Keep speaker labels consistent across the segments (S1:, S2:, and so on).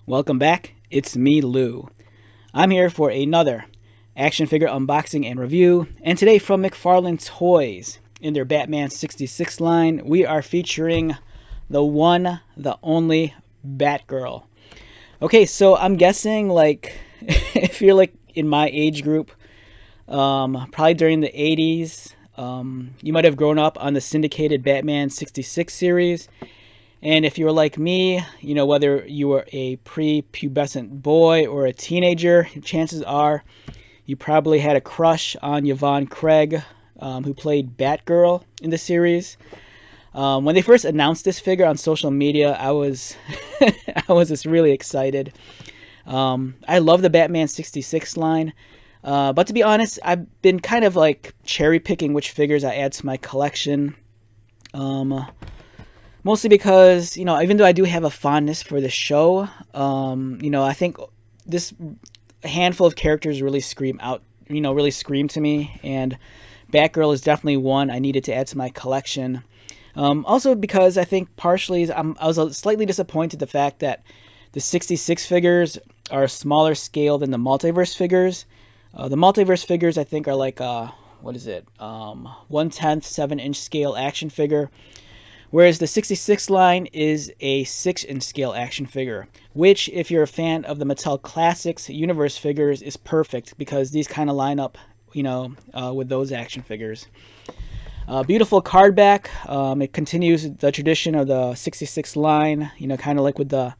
S1: Welcome back, it's me, Lou. I'm here for another action figure unboxing and review, and today from McFarlane Toys, in their Batman 66 line, we are featuring the one, the only Batgirl. Okay, so I'm guessing, like, if you're, like, in my age group, probably during the 80s, you might have grown up on the syndicated Batman 66 series. And if you're like me, you know, whether you were a pre-pubescent boy or a teenager, chances are you probably had a crush on Yvonne Craig, who played Batgirl in the series. When they first announced this figure on social media, I was I was just really excited. I love the Batman 66 line, but to be honest, I've been kind of like cherry picking which figures I add to my collection. Mostly because, you know, even though I do have a fondness for the show, you know, I think this handful of characters really scream out, you know, really scream to me. And Batgirl is definitely one I needed to add to my collection. Also because I think partially I was slightly disappointed the fact that the 66 figures are a smaller scale than the multiverse figures. The multiverse figures I think are like, what is it, 1/10 7-inch scale action figure. Whereas the 66 line is a 6-inch scale action figure, which, if you're a fan of the Mattel Classics Universe figures, is perfect because these kind of line up, you know, with those action figures. Beautiful card back. It continues the tradition of the 66 line, you know, kind of like with the,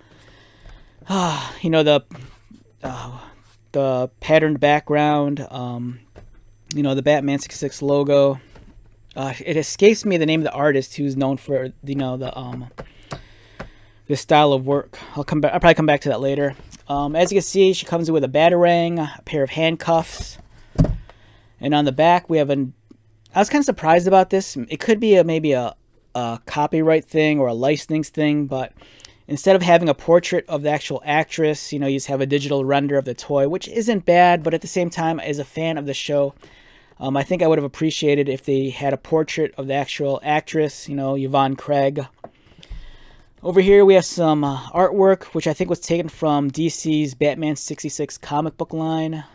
S1: you know, the patterned background, you know, the Batman 66 logo. It escapes me the name of the artist who's known for, you know, this style of work. I'll probably come back to that later. As you can see, she comes with a batarang, a pair of handcuffs, and on the back we have I was kind of surprised about this. It could be maybe a copyright thing or a licensing thing, but instead of having a portrait of the actual actress, you know, you just have a digital render of the toy, which isn't bad, but at the same time, as a fan of the show, I think I would have appreciated if they had a portrait of the actual actress, you know, Yvonne Craig. Over here we have some artwork, which I think was taken from DC's Batman 66 comic book line.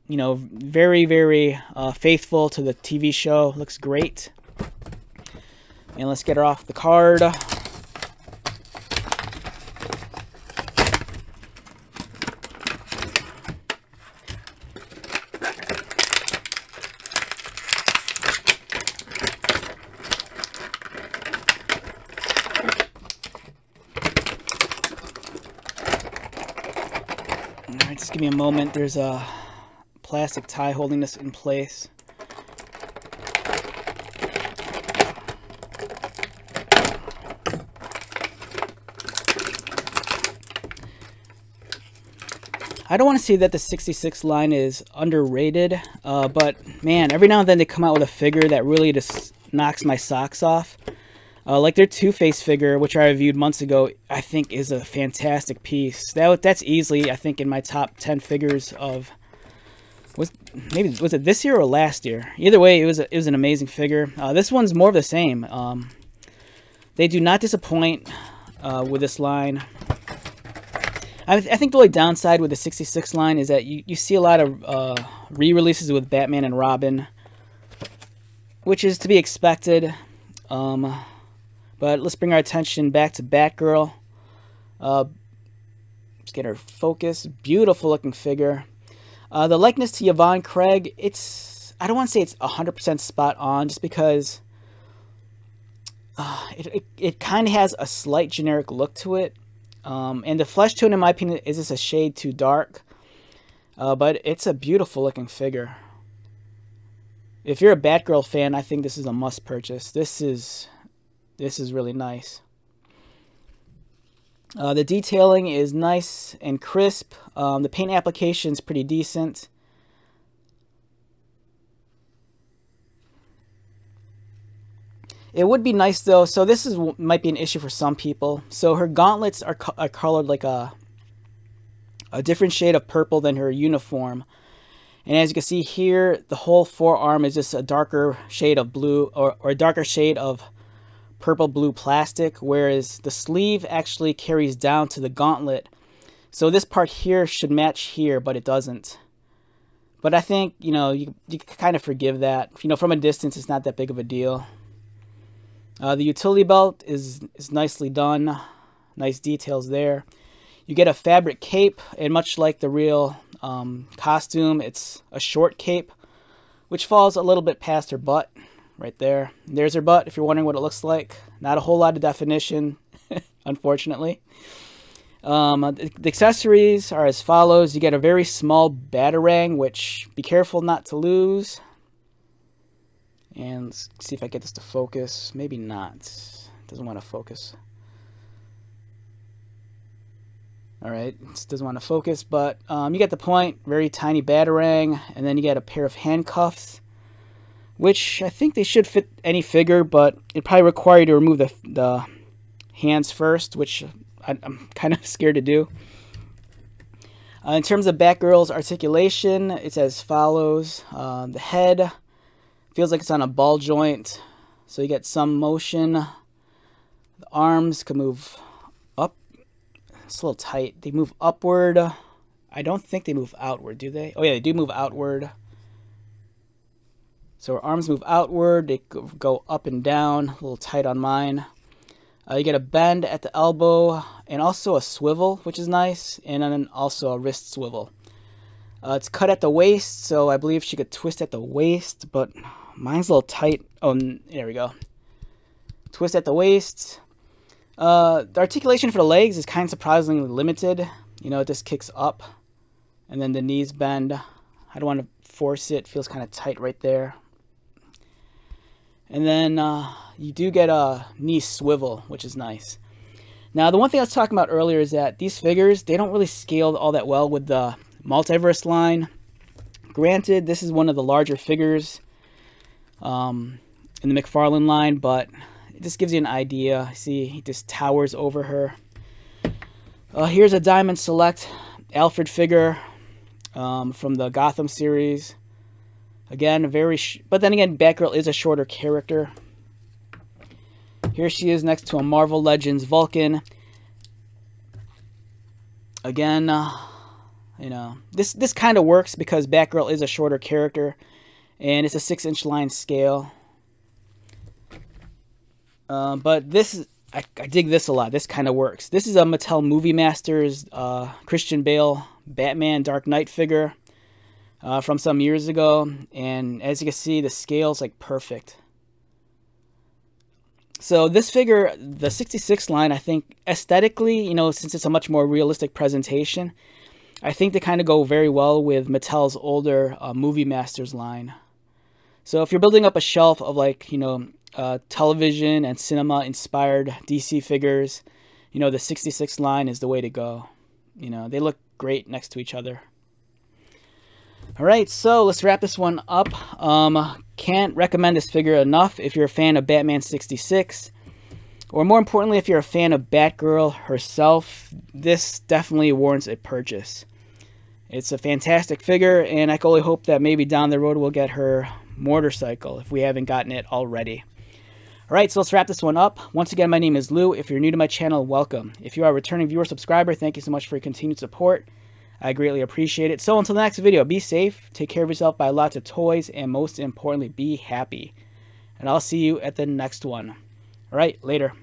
S1: You know, very, very faithful to the TV show. Looks great. And let's get her off the card. Alright, just give me a moment. There's a plastic tie holding this in place. I don't want to say that the 66 line is underrated, but man, every now and then they come out with a figure that really just knocks my socks off. Like their Two-Face figure, which I reviewed months ago, I think is a fantastic piece. That's easily, I think, in my top 10 figures of, was it this year or last year? Either way, it was an amazing figure. This one's more of the same. They do not disappoint with this line. I think the only downside with the 66 line is that you see a lot of re-releases with Batman and Robin, which is to be expected. But let's bring our attention back to Batgirl. Let's get her focused. Beautiful looking figure. The likeness to Yvonne Craig, I don't want to say it's 100% spot on, just because it kind of has a slight generic look to it. And the flesh tone, in my opinion, is just a shade too dark. But it's a beautiful looking figure. If you're a Batgirl fan, I think this is a must purchase. This is really nice. The detailing is nice and crisp. The paint application is pretty decent. It would be nice though. So this might be an issue for some people. So her gauntlets are colored like a different shade of purple than her uniform. And as you can see here, the whole forearm is just a darker shade of blue, or a darker shade of purple blue plastic, whereas the sleeve actually carries down to the gauntlet, So this part here should match here, but it doesn't. But I think, you know, you can kind of forgive that. You know, from a distance, it's not that big of a deal. The utility belt is nicely done. Nice details there. You get a fabric cape, and much like the real costume, it's a short cape, which falls a little bit past her butt, right there. And there's her butt, if you're wondering what it looks like. Not a whole lot of definition, unfortunately. The accessories are as follows. You get a very small batarang, which be careful not to lose. And let's see if I get this to focus. Maybe not. It doesn't want to focus. Alright, it doesn't want to focus, but you get the point. Very tiny batarang. And then you get a pair of handcuffs, which I think they should fit any figure, but it probably require you to remove the hands first, which I'm kind of scared to do. In terms of Batgirl's articulation, it's as follows. The head feels like it's on a ball joint, so you get some motion. The arms can move up. It's a little tight. They move upward. I don't think they move outward, do they? Oh yeah, they do move outward. So her arms move outward. They go up and down. A little tight on mine. You get a bend at the elbow and also a swivel, which is nice, and then also a wrist swivel. It's cut at the waist, so I believe she could twist at the waist, but mine's a little tight. Oh, there we go. Twist at the waist. The articulation for the legs is kind of surprisingly limited. You know, it just kicks up, and then the knees bend. I don't want to force it. It feels kind of tight right there. And then you do get a knee swivel, which is nice. Now, the one thing I was talking about earlier is that these figures, they don't really scale all that well with the Multiverse line. Granted, this is one of the larger figures in the McFarlane line, but it just gives you an idea. See, he just towers over her. Here's a Diamond Select Alfred figure from the Gotham series. Again, but then again, Batgirl is a shorter character. Here she is next to a Marvel Legends Vulcan. Again, you know, this kind of works because Batgirl is a shorter character, and it's a 6-inch line scale. But this, I dig this a lot. This kind of works. This is a Mattel Movie Masters Christian Bale Batman Dark Knight figure. From some years ago, and as you can see, the scale's like perfect. So this figure, the 66 line, I think aesthetically, you know, since it's a much more realistic presentation, I think they kind of go very well with Mattel's older Movie Masters line. So if you're building up a shelf of, like, you know, television and cinema inspired DC figures, you know, the 66 line is the way to go. You know, they look great next to each other. Alright, so let's wrap this one up. Can't recommend this figure enough if you're a fan of Batman 66. Or more importantly, if you're a fan of Batgirl herself, this definitely warrants a purchase. It's a fantastic figure, and I can only hope that maybe down the road we'll get her motorcycle if we haven't gotten it already. Alright, so let's wrap this one up. Once again, my name is Lou. If you're new to my channel, welcome. If you are a returning viewer subscriber, thank you so much for your continued support. I greatly appreciate it. So until the next video, be safe, take care of yourself, buy lots of toys, and most importantly, be happy. And I'll see you at the next one. Alright, later.